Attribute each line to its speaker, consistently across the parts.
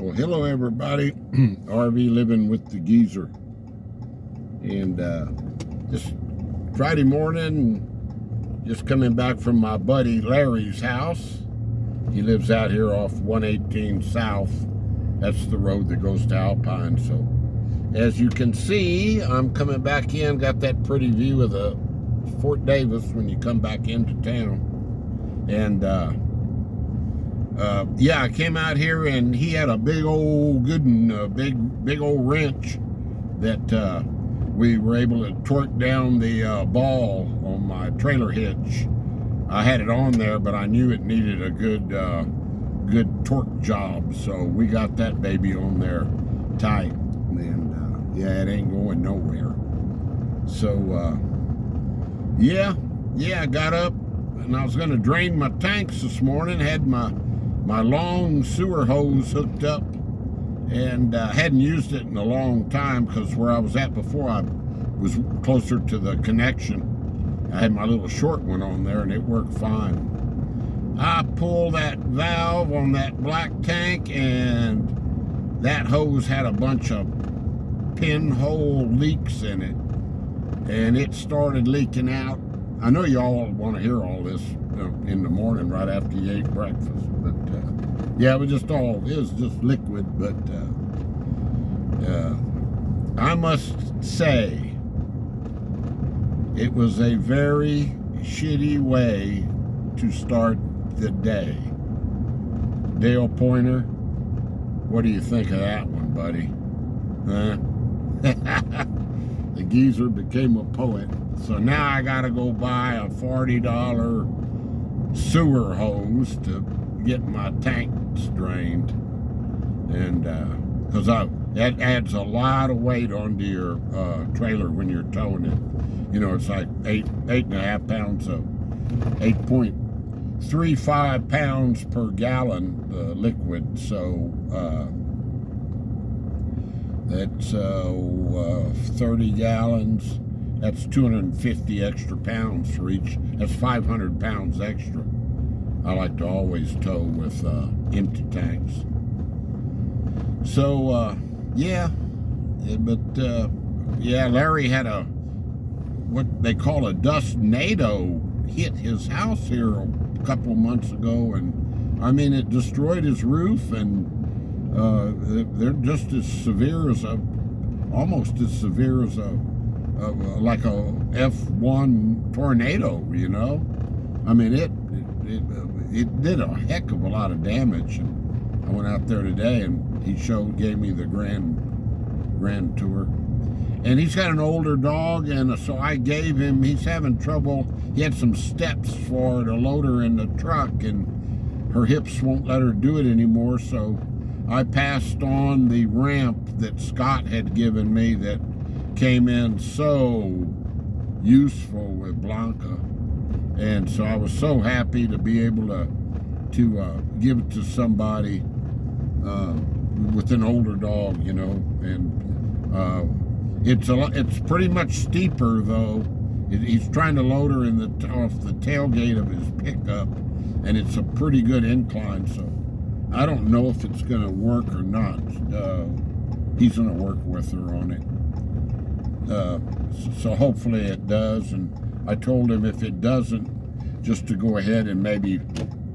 Speaker 1: Well, hello everybody. RV living with the geezer. And just Friday morning, just coming back from my buddy Larry's house. He lives out here off 118 South. That's the road that goes to Alpine. So as you can see, I'm coming back in, got that pretty view of the Fort Davis when you come back into town. And yeah, I came out here and he had a big old big old wrench that we were able to torque down the ball on my trailer hitch. I had it on there, but I knew it needed a good torque job, so we got that baby on there tight. And yeah, it ain't going nowhere. So yeah, I got up and I was going to drain my tanks this morning. Had my long sewer hose hooked up, and hadn't used it in a long time because where I was at before, I was closer to the connection. I had my little short one on there and it worked fine. I pulled that valve on that black tank and that hose had a bunch of pinhole leaks in it, and it started leaking out. I know y'all want to hear all this in the morning right after you ate breakfast, but yeah, it was just liquid. But I must say it was a very shitty way to start the day. Dale Pointer, what do you think of that one, buddy? Huh? The geezer became a poet. So now I gotta go buy a $40 sewer hose to get my tanks drained. And because that adds a lot of weight onto your trailer when you're towing it. You know, it's like 8.5 pounds of 8.35 pounds per gallon liquid. So that's 30 gallons. That's 250 extra pounds for each. That's 500 pounds extra. I like to always tow with empty tanks. So yeah, Larry had what they call a dust tornado hit his house here a couple months ago, and I mean it destroyed his roof, and they're just as severe as almost as severe as like a F1 tornado, you know. I mean it did a heck of a lot of damage. And I went out there today and he gave me the grand tour. And he's got an older dog, and so I gave him, he's having trouble. He had some steps for to load her in the truck, and her hips won't let her do it anymore. So I passed on the ramp that Scott had given me that came in so useful with Blanca. And so I was so happy to be able to give it to somebody with an older dog, you know. And it's pretty much steeper though. He's trying to load her off the tailgate of his pickup, and it's a pretty good incline. So I don't know if it's going to work or not. He's going to work with her on it. So hopefully it does. And I told him if it doesn't, just to go ahead and maybe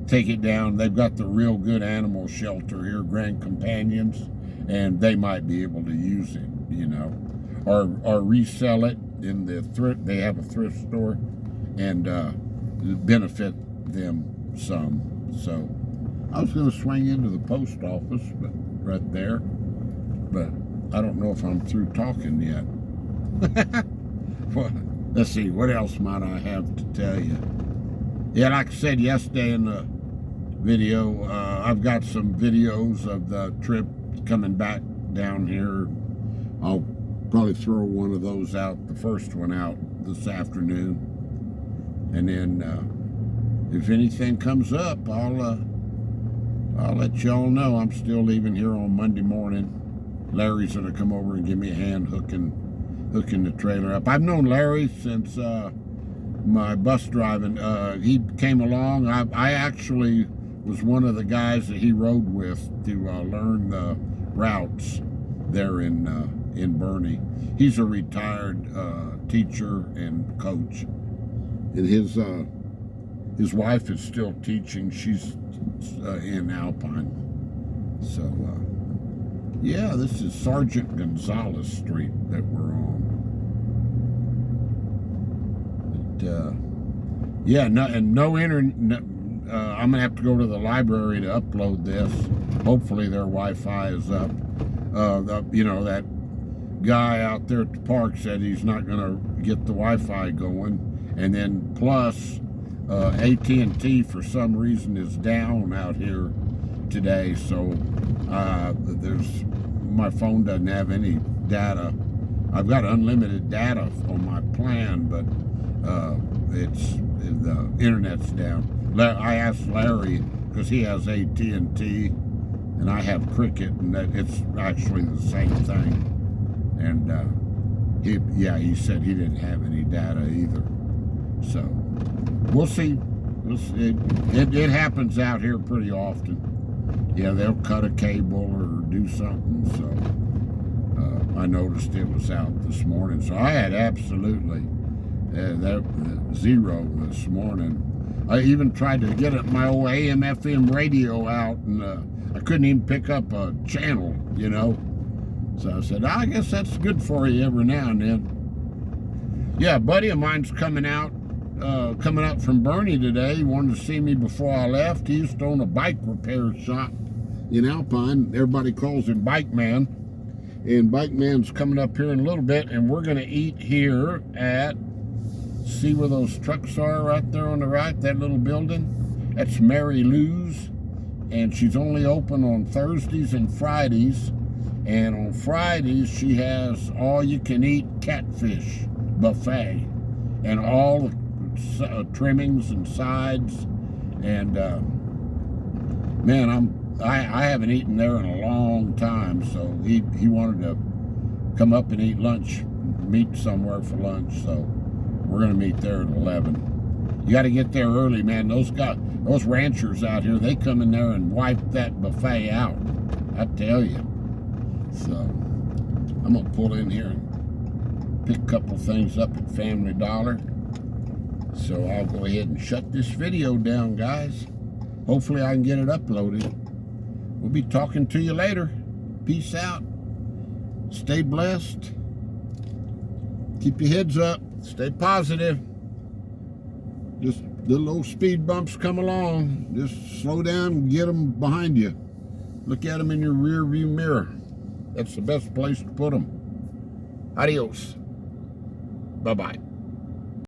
Speaker 1: take it down. They've got the real good animal shelter here, Grand Companions, and they might be able to use it, you know, or resell it in the thrift. They have a thrift store, and benefit them some. So I was going to swing into the post office, but right there. But I don't know if I'm through talking yet. Well, let's see, what else might I have to tell you? Yeah, like I said yesterday in the video, I've got some videos of the trip coming back down here. I'll probably throw one of those out, the first one out this afternoon. And then if anything comes up, I'll let y'all know. I'm still leaving here on Monday morning. Larry's gonna come over and give me a hand hooking the trailer up. I've known Larry since my bus driving. He came along. I actually was one of the guys that he rode with to learn the routes there in Bernie. He's a retired teacher and coach, and his wife is still teaching. She's in Alpine. So yeah, this is Sergeant Gonzalez Street that we're on. But yeah, no internet. I'm gonna have to go to the library to upload this. Hopefully their Wi-Fi is up. That guy out there at the park said he's not gonna get the Wi-Fi going, and then plus AT&T for some reason is down out here today, so my phone doesn't have any data. I've got unlimited data on my plan, but the internet's down. I asked Larry because he has AT&T and I have Cricket, and that it's actually the same thing. And he said he didn't have any data either. So we'll see. It happens out here pretty often. Yeah, they'll cut a cable or do something. So I noticed it was out this morning. So I had absolutely zero this morning. I even tried to get my old AM/FM radio out, and I couldn't even pick up a channel, So I said, I guess that's good for you every now and then. Yeah, a buddy of mine's coming out from Bernie today. He wanted to see me before I left. He used to own a bike repair shop in Alpine. Everybody calls him Bike Man. And Bike Man's coming up here in a little bit, and we're going to eat here at, see where those trucks are right there on the right, that little building? That's Mary Lou's, and she's only open on Thursdays and Fridays. And on Fridays, she has all-you-can-eat catfish buffet, and all the trimmings and sides. And man, I haven't eaten there in a long time, so he wanted to come up and eat lunch, meet somewhere for lunch. So we're gonna meet there at 11. You got to get there early, man. Those ranchers out here, they come in there and wipe that buffet out. I tell you. So I'm gonna pull in here and pick a couple things up at Family Dollar. So I'll go ahead and shut this video down, guys. Hopefully I can get it uploaded. We'll be talking to you later. Peace out. Stay blessed. Keep your heads up. Stay positive. Just little old speed bumps come along. Just slow down and get them behind you. Look at them in your rear view mirror. That's the best place to put them. Adios. Bye-bye.